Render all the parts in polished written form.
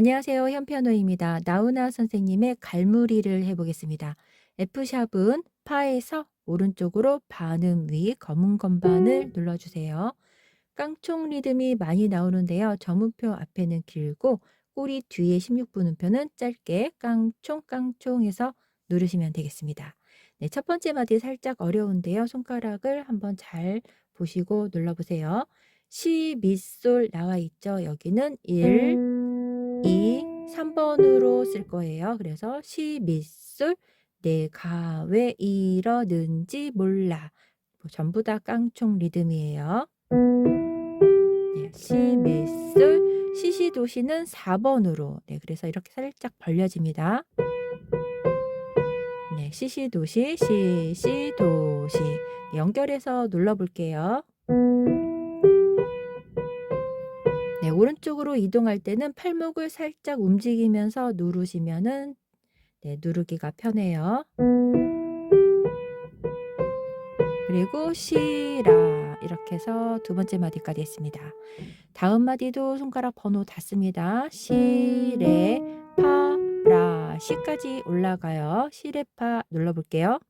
안녕하세요. 현피아노입니다. 나훈아 선생님의 갈무리를 해보겠습니다. F샵은 파에서 오른쪽으로 반음 위 검은 건반을 눌러주세요. 깡총 리듬이 많이 나오는데요. 점음표 앞에는 길고 꼬리 뒤에 16분음표는 짧게 깡총 깡총 해서 누르시면 되겠습니다. 네, 첫 번째 마디 살짝 어려운데요. 손가락을 한번 잘 보시고 눌러보세요. 시, 미, 솔 나와 있죠. 여기는 1, 2, 3번으로 쓸 거예요. 그래서 시, 미, 솔 내가 왜 이러는지 몰라. 전부 다 깡총 리듬이에요. 네, 시, 미, 솔, 시시도시는 4번으로. 네, 그래서 이렇게 살짝 벌려집니다. 네, 시시도시, 시시도시. 네, 연결해서 눌러볼게요. 네, 오른쪽으로 이동할 때는 팔목을 살짝 움직이면서 누르시면은 네, 누르기가 편해요. 그리고 시라 이렇게 해서 두 번째 마디까지 했습니다. 다음 마디도 손가락 번호 닿습니다. 시, 레, 파, 라, 시까지 올라가요. 시, 레, 파 눌러볼게요.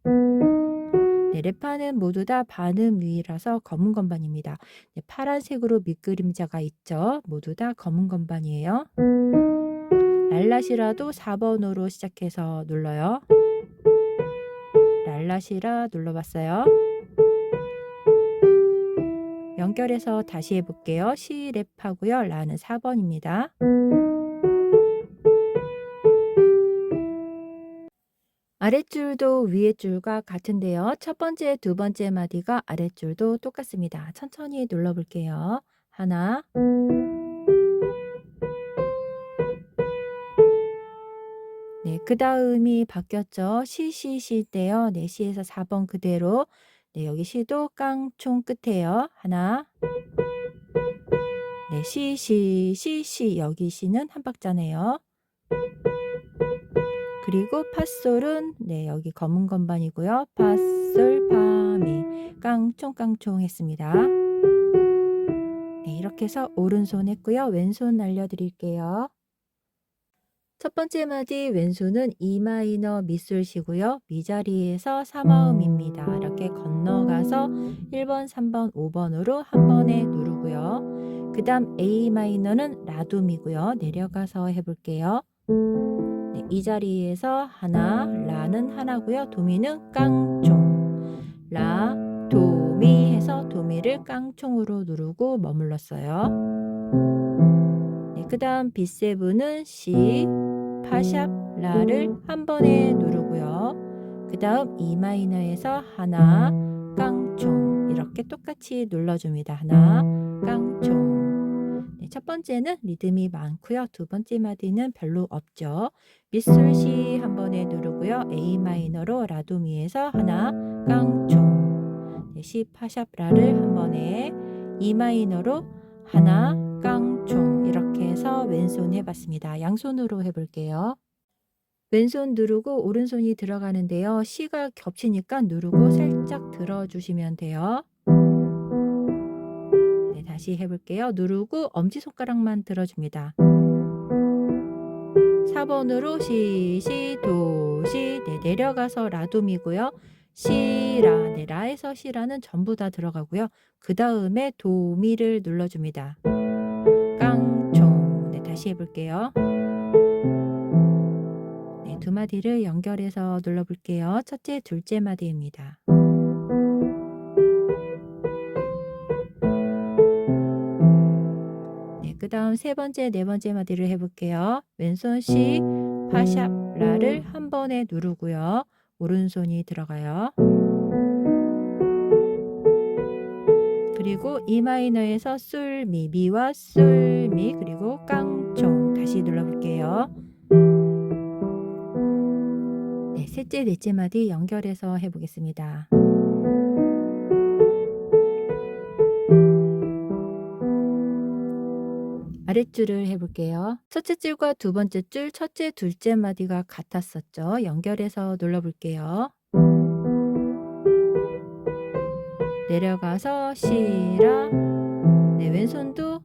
네, 레파는 모두 다 반음 위라서 검은 건반입니다. 네, 파란색으로 밑그림자가 있죠. 모두 다 검은 건반이에요. 랄라시라도 4번으로 시작해서 눌러요. 랄라시라 눌러봤어요. 연결해서 다시 해볼게요. 시, 랩 하고요. 라는 4번입니다. 아랫줄도 위에줄과 같은데요. 첫 번째, 두 번째 마디가 아랫줄도 똑같습니다. 천천히 눌러볼게요. 하나, 네, 그 다음이 바뀌었죠. 시 때요. 네, 시에서 4번 그대로. 네, 여기 시도 깡총 끝에요. 하나, 네, 시. 여기 시는 한 박자네요. 그리고 파솔은 네, 여기 검은 건반이고요. 파솔, 파미, 깡총 했습니다. 네, 이렇게 해서 오른손 했고요. 왼손 알려드릴게요. 첫 번째 마디 왼손은 E 마이너 미솔시고요. 미 자리에서 3화음입니다. 이렇게 건너가서 1번, 3번, 5번으로 한 번에 누르고요. 그 다음 A 마이너는 라둠이고요. 내려가서 해볼게요. 네, 이 자리에서 하나, 라는 하나고요. 도미는 깡총. 라, 도미 해서 도미를 깡총으로 누르고 머물렀어요. 네, 그 다음 B7은 C, 파샵, 라를 한 번에 누르고요. 그 다음 E 마이너에서 하나, 깡총 이렇게 똑같이 눌러줍니다. 하나, 깡총. 네, 첫 번째는 리듬이 많고요. 두 번째 마디는 별로 없죠. 미솔시 한 번에 누르고요. A 마이너로 라도미에서 하나, 깡총. 네, C 파샵 라를 한 번에 E 마이너로 하나, 깡총 이렇게 해서 왼손 해봤습니다. 양손으로 해볼게요. 왼손 누르고 오른손이 들어가는데요. C가 겹치니까 누르고 살짝 들어주시면 돼요. 네, 다시 해볼게요. 누르고 엄지손가락만 들어줍니다. 4번으로 시시도시 네, 내려가서 라돔이고요. 시라 네, 라에서 시라는 전부 다 들어가고요. 그 다음에 도미를 눌러줍니다. 깡총 네, 다시 해볼게요. 네, 두 마디를 연결해서 눌러볼게요. 첫째, 둘째 마디입니다. 네, 그 다음 세 번째, 네 번째 마디를 해볼게요. 왼손 C, 파샵, 라를 한 번에 누르고요. 오른손이 들어가요. 그리고 E 마이너에서 솔, 미, 미와 솔, 미, 그리고 깡총 다시 눌러볼게요. 네, 셋째, 넷째 마디 연결해서 해보겠습니다. 아랫줄을 해볼게요. 첫째 줄과 두 번째 줄, 첫째, 둘째 마디가 같았었죠. 연결해서 눌러볼게요. 내려가서 시라 네, 왼손도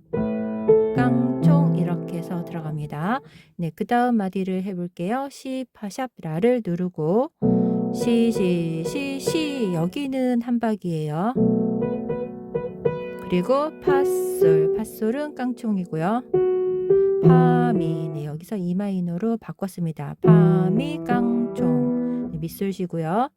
깡총 이렇게 해서 들어갑니다. 들어갑니다. 네, 그 다음 마디를 해볼게요. 시, 파샵, 라를 누르고 시, 시, 시, 시 여기는 한박이에요. 그리고 파솔, 파솔은 깡총이고요. 파미, 네, 여기서 이 마이너로 바꿨습니다. 파미 깡총, 네, 밑솔시고요.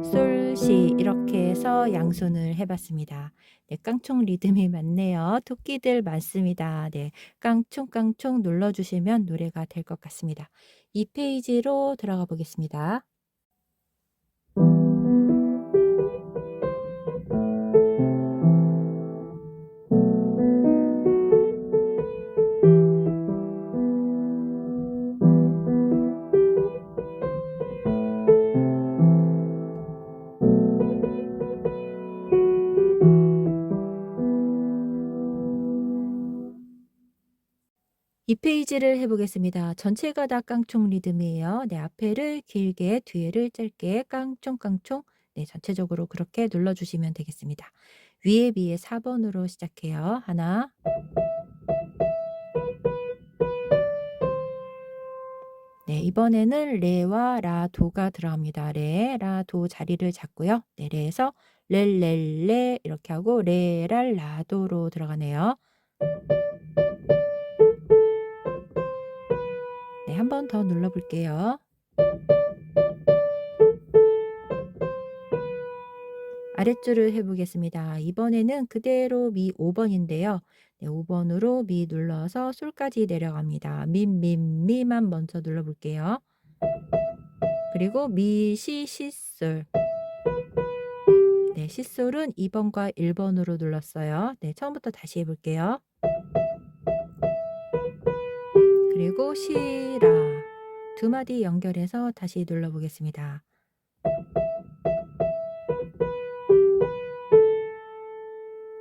솔시 이렇게 해서 양손을 해봤습니다. 네, 깡총 리듬이 맞네요. 토끼들 많습니다. 네, 깡총 깡총 눌러주시면 노래가 될 것 같습니다. 2페이지로 들어가 보겠습니다. 이 페이지를 해보겠습니다. 전체가 다 깡총 리듬이에요. 네, 앞에를 길게, 뒤에를 짧게 깡총 깡총. 네, 전체적으로 그렇게 눌러주시면 되겠습니다. 위에 비에 4번으로 시작해요. 하나, 네, 이번에는 레와 라, 도가 들어갑니다. 레, 라, 도 자리를 잡고요. 네, 레에서 렐렐레 이렇게 하고 레랄 라도로 들어가네요. 네, 한 번 더 눌러볼게요. 아랫줄을 해보겠습니다. 이번에는 그대로 미 5번인데요. 네, 5번으로 미 눌러서 솔까지 내려갑니다. 미만 먼저 눌러볼게요. 그리고 미, 시, 시솔. 네, 시솔은 2번과 1번으로 눌렀어요. 네, 처음부터 다시 해볼게요. 그리고 시라. 두 마디 연결해서 다시 눌러보겠습니다.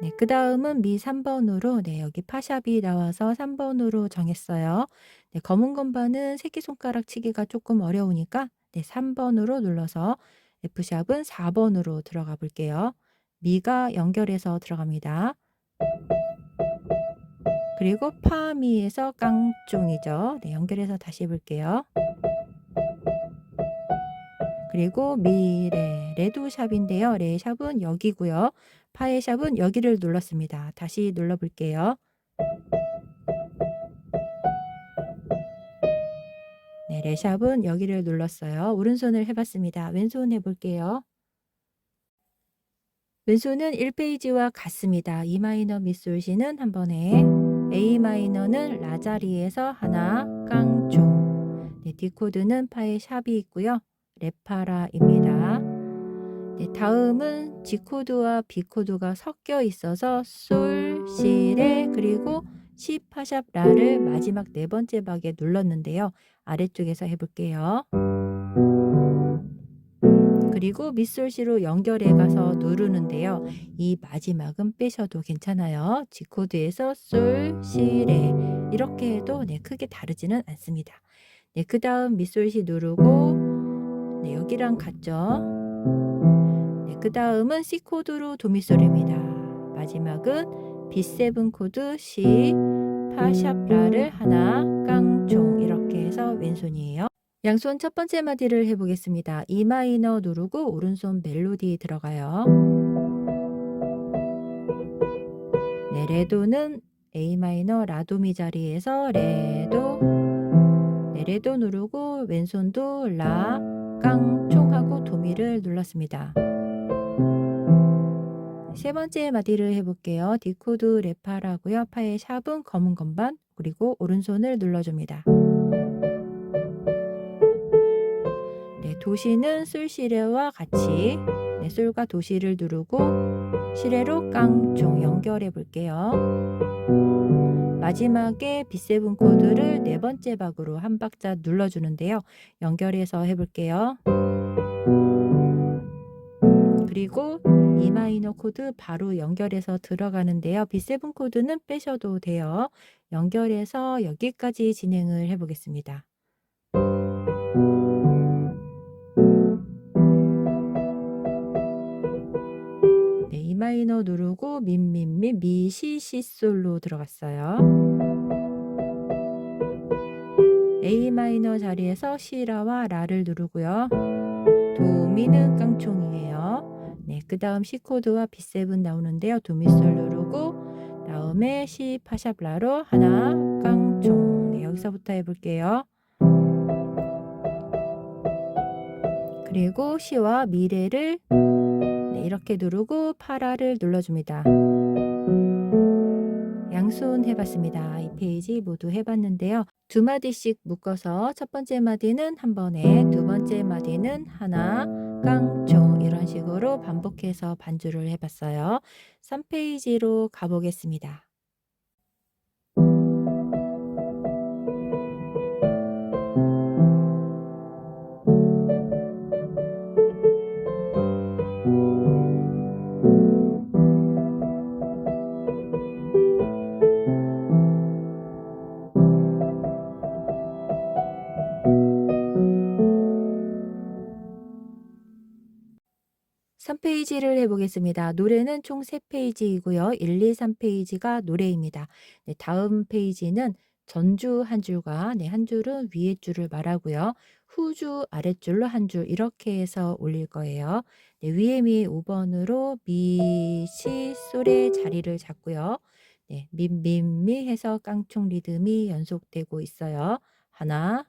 네, 그 다음은 미 3번으로, 네, 여기 파샵이 나와서 3번으로 정했어요. 네, 검은 건반은 새끼손가락 치기가 조금 어려우니까, 네, 3번으로 눌러서 F샵은 4번으로 들어가 볼게요. 미가 연결해서 들어갑니다. 그리고 파미에서 깡종이죠. 네, 연결해서 다시 해볼게요. 그리고 미, 레도 샵인데요. 레 샵은 여기고요. 파의 샵은 여기를 눌렀습니다. 다시 눌러볼게요. 네, 레샵은 여기를 눌렀어요. 오른손을 해봤습니다. 왼손 해볼게요. 왼손은 1페이지와 같습니다. E 마이너 미솔시는 한 번에, A 마이너는 라 자리에서 하나, 깡총. 네, D 코드는 파의 샵이 있고요. 레파라입니다. 네, 다음은 G 코드와 B 코드가 섞여 있어서 솔, 시, 레, 그리고 시, 파샵, 라를 마지막 네 번째 박에 눌렀는데요. 아래쪽에서 해볼게요. 그리고 밑솔시로 연결해 가서 누르는데요. 이 마지막은 빼셔도 괜찮아요. G 코드에서 솔, 시, 레 이렇게 해도 네, 크게 다르지는 않습니다. 네, 그 다음 밑솔시 누르고 네, 여기랑 같죠. 네, 그 다음은 C 코드로 도미솔입니다. 마지막은 B7 코드 C, 파샵 라를 하나, 깡총 이렇게 해서 왼손이에요. 양손 첫 번째 마디를 해보겠습니다. E 마이너 누르고 오른손 멜로디 들어가요. 네, 레도는 A 마이너 라도미 자리에서 레도. 네, 레도 누르고 왼손도 라, 깡총하고 도미를 눌렀습니다. 세 번째 마디를 해볼게요. D 코드 레파라고요. 파의 샵은 검은 건반 그리고 오른손을 눌러줍니다. 네, 도시는 솔시레와 같이 네, 솔과 도시를 누르고 시레로 깡총 연결해 볼게요. 마지막에 B7 코드를 네 번째 박으로 한 박자 눌러주는데요. 연결해서 해볼게요. 그리고 E 마이너 코드 바로 연결해서 들어가는데요. B7 코드는 빼셔도 돼요. 연결해서 여기까지 진행을 해보겠습니다. 네, E 마이너 누르고 미, 시, 시 솔로 들어갔어요. A 마이너 자리에서 시라와 라를 누르고요. 도미는 깡총이에요. 네, 그 다음 C 코드와 B7 나오는데요. 도미솔 누르고 다음에 C 파샵 라로 하나 깡총. 네, 여기서부터 해볼게요. 그리고 C와 미레를 네, 이렇게 누르고 파라를 눌러줍니다. 양손 해봤습니다. 이 페이지 모두 해봤는데요. 두 마디씩 묶어서 첫 번째 마디는 한 번에, 두 번째 마디는 하나, 깡총 이런 식으로 반복해서 반주를 해봤어요. 3페이지로 가보겠습니다. 삼 페이지를 해보겠습니다. 노래는 총 3페이지이고요. 1, 2, 3페이지가 노래입니다. 네, 다음 페이지는 전주 한 줄과 네, 한 줄은 위에 줄을 말하고요. 후주 아랫줄로 한 줄 이렇게 해서 올릴 거예요. 네, 위에 미 5번으로 미, 시, 솔의 자리를 잡고요. 네, 미 해서 깡총 리듬이 연속되고 있어요. 하나,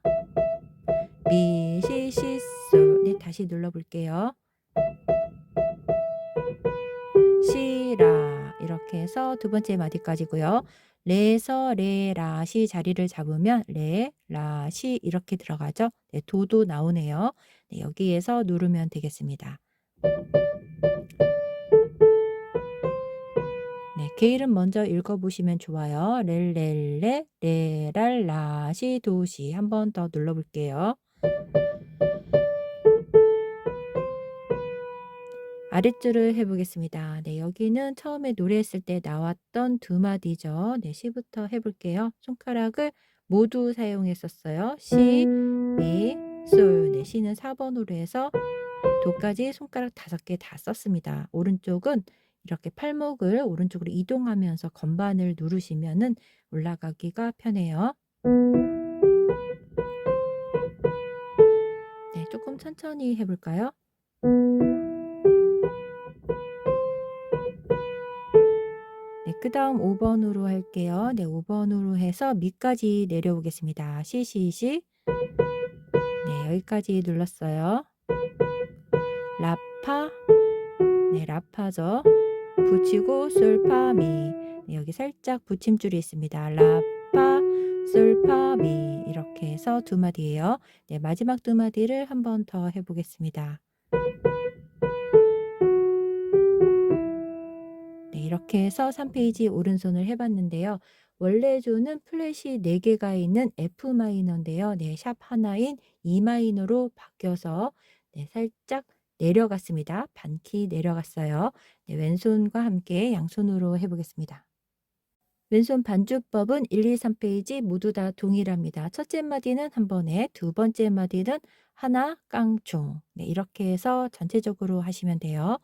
미, 시, 솔. 네, 다시 눌러볼게요. 시라 이렇게 해서 두 번째 마디까지고요. 레서 레라 시 자리를 잡으면 레, 라, 시 이렇게 들어가죠. 네, 도도 나오네요. 네, 여기에서 누르면 되겠습니다. 네, 게일은 먼저 읽어보시면 좋아요. 렐렐레, 레랄, 라, 시, 도, 시 한 번 더 눌러볼게요. 아랫줄을 해보겠습니다. 네, 여기는 처음에 노래했을 때 나왔던 두 마디죠. 네, 시부터 해볼게요. 손가락을 모두 사용했었어요. 시, 미, 솔. 네, 시는 4번으로 해서 도까지 손가락 5개 다 썼습니다. 오른쪽은 이렇게 팔목을 오른쪽으로 이동하면서 건반을 누르시면은 올라가기가 편해요. 네, 조금 천천히 해볼까요? 네, 그 다음 5번으로 할게요. 네, 5번으로 해서 미까지 내려오겠습니다. 시. 네, 여기까지 눌렀어요. 라파. 네, 라파죠. 붙이고 솔파 미. 네, 여기 살짝 붙임줄이 있습니다. 라파, 솔파 미. 이렇게 해서 두 마디예요. 네, 마지막 두 마디를 한 번 더 해보겠습니다. 네, 이렇게 해서 3페이지 오른손을 해봤는데요. 원래 조는 플랫이 4개가 있는 F 마이너인데요. 네, 샵 하나인 E 마이너로 바뀌어서 네, 살짝 내려갔습니다. 반키 내려갔어요. 네, 왼손과 함께 양손으로 해보겠습니다. 왼손 반주법은 1, 2, 3페이지 모두 다 동일합니다. 첫째 마디는 한 번에, 두 번째 마디는 하나 깡총. 네, 이렇게 해서 전체적으로 하시면 돼요.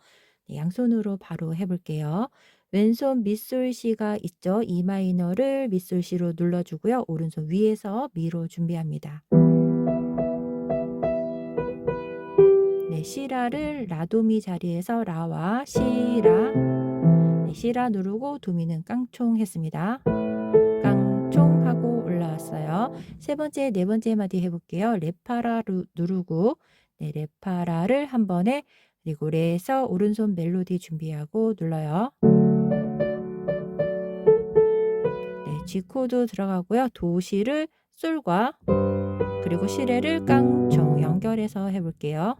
네, 양손으로 바로 해볼게요. 왼손 밑솔시가 있죠. E 마이너를 밑솔시로 눌러주고요. 오른손 위에서 미로 준비합니다. 네, 시라를 라도미 자리에서 라와 시라. 네, 시라 누르고 도미는 깡총 했습니다. 깡총 하고 올라왔어요. 세 번째, 네 번째 마디 해볼게요. 레파라 누르고 네, 레파라를 한 번에 그리고 레에서 오른손 멜로디 준비하고 눌러요. 네, G 코드 들어가고요. 도시를 솔과 그리고 시레를 깡총 연결해서 해볼게요.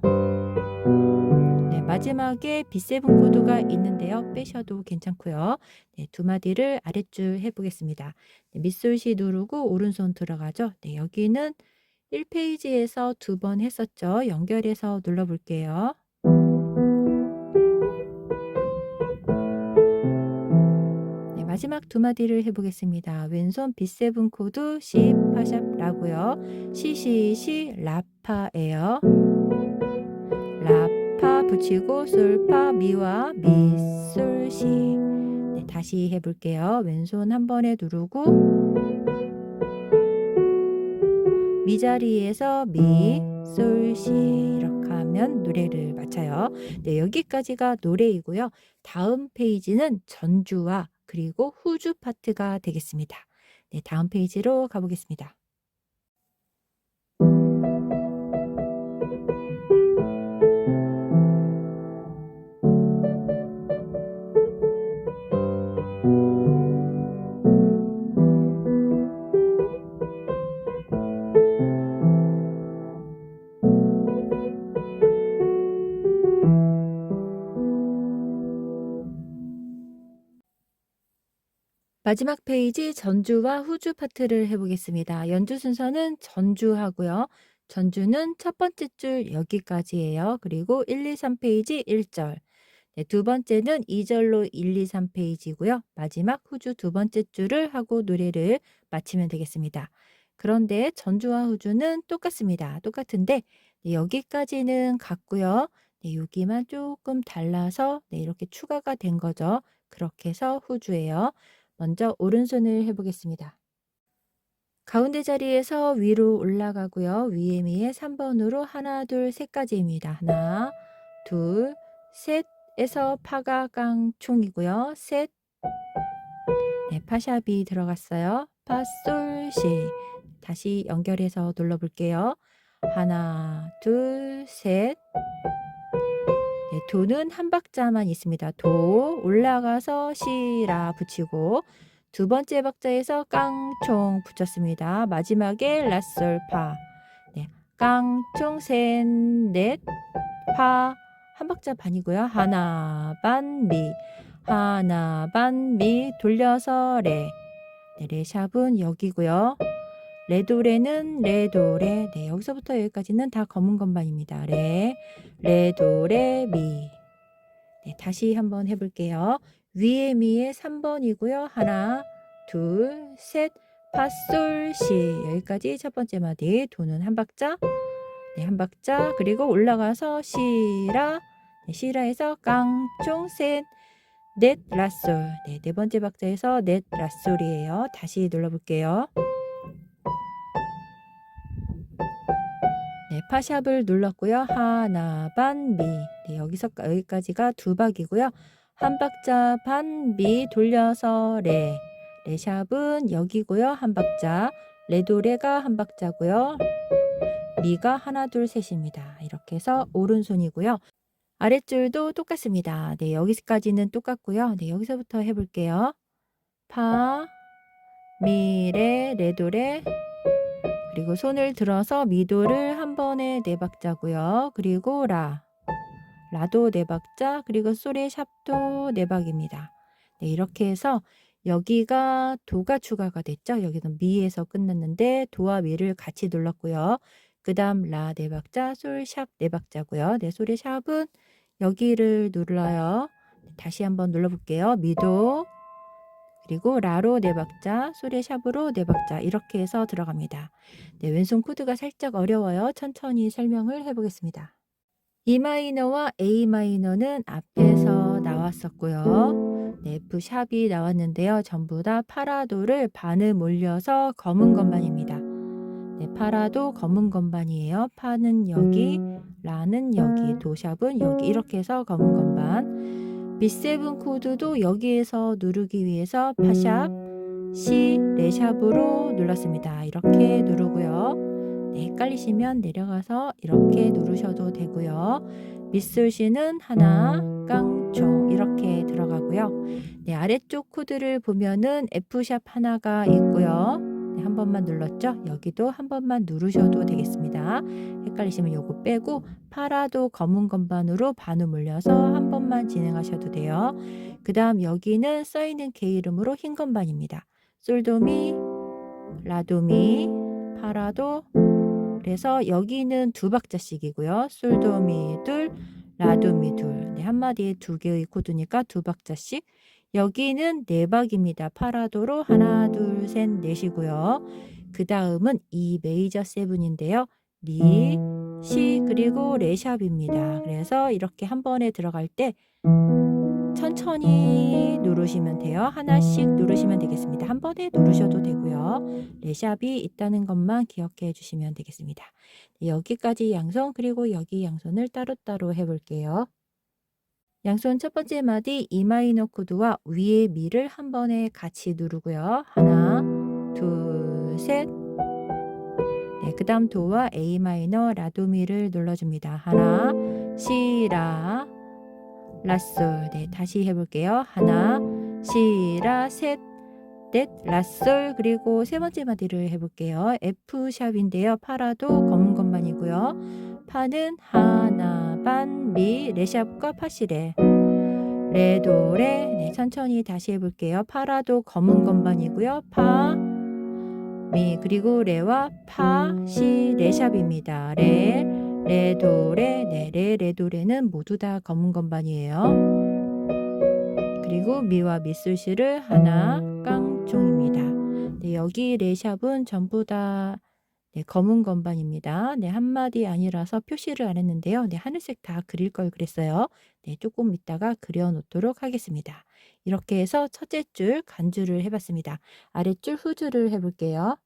네, 마지막에 B7 코드가 있는데요. 빼셔도 괜찮고요. 네, 두 마디를 아랫줄 해보겠습니다. 네, 밑솔시 누르고 오른손 들어가죠. 네, 여기는 1페이지에서 2번 했었죠. 연결해서 눌러볼게요. 네, 마지막 두 마디를 해보겠습니다. 왼손 B7 코드 C 파샵 라고요. C 라파예요. 라파 붙이고 솔파 미와 미 솔시. 네, 다시 해볼게요. 왼손 한 번에 누르고 미 자리에서 미, 솔, 시 이렇게 하면 노래를 마쳐요. 네, 여기까지가 노래이고요. 다음 페이지는 전주와 그리고 후주 파트가 되겠습니다. 네, 다음 페이지로 가보겠습니다. 마지막 페이지 전주와 후주 파트를 해보겠습니다. 연주 순서는 전주하고요. 전주는 첫 번째 줄 여기까지예요. 그리고 1, 2, 3페이지 1절. 네, 두 번째는 2절로 1, 2, 3페이지고요. 마지막 후주 두 번째 줄을 하고 노래를 마치면 되겠습니다. 그런데 전주와 후주는 똑같습니다. 똑같은데 네, 여기까지는 같고요. 네, 여기만 조금 달라서 네, 이렇게 추가가 된 거죠. 그렇게 해서 후주예요. 먼저 오른손을 해보겠습니다. 가운데 자리에서 위로 올라가고요. 위에 미에 3번으로 하나, 둘, 셋까지입니다. 하나, 둘, 셋에서 파가 깡총이고요. 셋, 네, 파샵이 들어갔어요. 파, 솔, 시. 다시 연결해서 눌러볼게요. 하나, 둘, 셋. 네, 도는 한 박자만 있습니다. 도 올라가서 시라 붙이고 두 번째 박자에서 깡총 붙였습니다. 마지막에 라솔파. 네, 깡총 셋넷 파 한 박자 반이고요. 하나 반 미, 하나 반 미 돌려서 레. 네, 레샵은 여기고요. 레도레는 레도레. 네, 여기서부터 여기까지는 다 검은 건반입니다. 레, 레도레, 미. 네, 다시 한번 해볼게요. 위에 미에 3번이고요. 하나, 둘, 셋, 파, 솔, 시. 여기까지 첫 번째 마디. 도는 한 박자. 네, 한 박자. 그리고 올라가서 시라. 네, 시라에서 깡총, 셋, 넷, 라솔. 네, 네 번째 박자에서 넷, 라솔이에요. 다시 눌러볼게요. 네, 파샵을 눌렀고요. 하나 반 미. 네, 여기까지가 두 박이고요. 한 박자 반 미 돌려서 레. 레샵은 여기고요. 한 박자. 레도레가 한 박자고요. 미가 하나 둘 셋입니다. 이렇게 해서 오른손이고요. 아랫줄도 똑같습니다. 네, 여기까지는 똑같고요. 네, 여기서부터 해볼게요. 파, 미, 레, 레도레. 그리고 손을 들어서 미도를 한 번에 네 박자고요. 그리고 라도 네 박자, 그리고 솔의 샵도 네 박입니다. 네, 이렇게 해서 여기가 도가 추가가 됐죠. 여기는 미에서 끝났는데 도와 미를 같이 눌렀고요. 그 다음 라 네 박자, 솔 샵 네 박자고요. 네, 솔의 샵은 여기를 눌러요. 다시 한번 눌러볼게요. 미도, 그리고 라로 네 박자, 솔의 샵으로 네 박자 이렇게 해서 들어갑니다. 네, 왼손 코드가 살짝 어려워요. 천천히 설명을 해보겠습니다. E 마이너와 A 마이너는 앞에서 나왔었고요. 네, F 샵이 나왔는데요. 전부 다 파라도를 반을 몰려서 검은 건반입니다. 네, 파라도 검은 건반이에요. 파는 여기, 라는 여기, 도샵은 여기 이렇게 해서 검은 건반. B7 코드도 여기에서 누르기 위해서 파샵, C, 레샵으로 눌렀습니다. 이렇게 누르고요. 네, 헷갈리시면 내려가서 이렇게 누르셔도 되고요. 밑솔 C는 하나, 깡총 이렇게 들어가고요. 네, 아래쪽 코드를 보면은 F샵 하나가 있고요. 네, 한 번만 눌렀죠? 여기도 한 번만 누르셔도 되겠습니다. 헷갈리시면 요거 빼고 파라도 검은 건반으로 반을 몰려서 한 번만 진행하셔도 돼요. 그 다음 여기는 써있는 K 이름으로 흰 건반입니다. 솔도미, 라도미, 파라도. 그래서 여기는 두 박자씩이고요. 솔도미 둘, 라도미 둘. 네, 한마디에 두 개의 코드니까 두 박자씩. 여기는 네 박입니다. 파라도로 하나, 둘, 셋, 넷이고요. 그 다음은 E 메이저 세븐인데요. 미, 시, 그리고 레샵입니다. 그래서 이렇게 한 번에 들어갈 때 첫 천천히 누르시면 돼요. 하나씩 누르시면 되겠습니다. 한 번에 누르셔도 되고요. 레샵이 있다는 것만 기억해 주시면 되겠습니다. 네, 여기까지 양손 그리고 여기 양손을 따로따로 해 볼게요. 양손 첫 번째 마디 E 마이너 코드와 위에 미를 한 번에 같이 누르고요. 하나, 둘, 셋. 네, 그다음 도와 A 마이너 라도미를 눌러줍니다. 하나, 시라, 라솔. 네, 다시 해볼게요. 하나, 시라, 셋, 넷, 라솔. 그리고 세 번째 마디를 해볼게요. F 샵인데요. 파라도 검은 것만이고요. 파는 하나, 반, 미, 레샵과 파시레. 레도레. 네, 천천히 다시 해볼게요. 파라도 검은 건반이고요. 파, 미, 그리고 레와 파, 시, 레샵입니다. 레, 레도레. 네, 레, 레도레는 모두 다 검은 건반이에요. 그리고 미와 미술시를 하나, 깡총입니다. 네, 여기 레샵은 전부 다 네, 검은 건반입니다. 네, 한마디 아니라서 표시를 안 했는데요. 네, 하늘색 다 그릴 걸 그랬어요. 네, 조금 이따가 그려 놓도록 하겠습니다. 이렇게 해서 첫째 줄 간주를 해봤습니다. 아랫줄 후주를 해볼게요.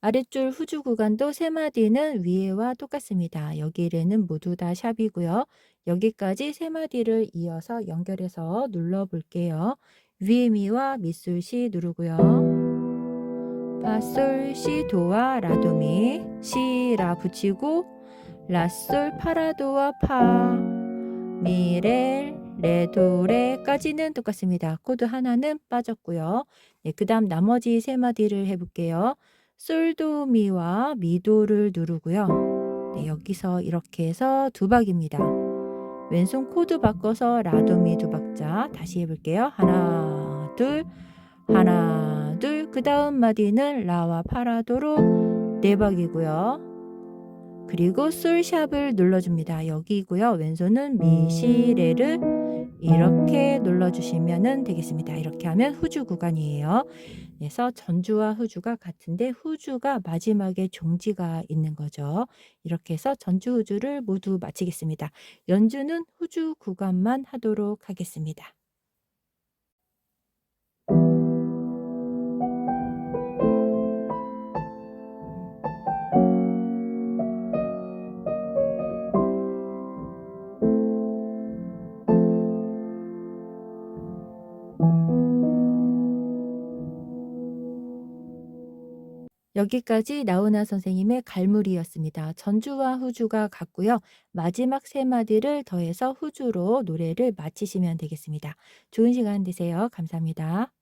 아랫줄 후주 구간도 세 마디는 위에와 똑같습니다. 여기에는 모두 다 샵이고요. 여기까지 세 마디를 이어서 연결해서 눌러 볼게요. 위에 미와 밑술시 누르고요. 파솔 시 도와 라도미 시라 붙이고 라솔 파라도와 파 미레 레도레까지는 똑같습니다. 코드 하나는 빠졌고요. 네, 그 다음 나머지 세 마디를 해볼게요. 솔도미와 미도를 누르고요. 네, 여기서 이렇게 해서 두 박입니다. 왼손 코드 바꿔서 라도미 두 박자 다시 해볼게요. 하나 둘 하나 둘. 그 다음 마디는 라와 파라도로 네 박이고요. 그리고 솔샵을 눌러줍니다. 여기고요. 왼손은 미시레를 이렇게 눌러주시면 되겠습니다. 이렇게 하면 후주 구간이에요. 그래서 전주와 후주가 같은데 후주가 마지막에 종지가 있는 거죠. 이렇게 해서 전주 후주를 모두 마치겠습니다. 연주는 후주 구간만 하도록 하겠습니다. 여기까지 나훈아 선생님의 갈무리였습니다. 전주와 후주가 같고요. 마지막 세 마디를 더해서 후주로 노래를 마치시면 되겠습니다. 좋은 시간 되세요. 감사합니다.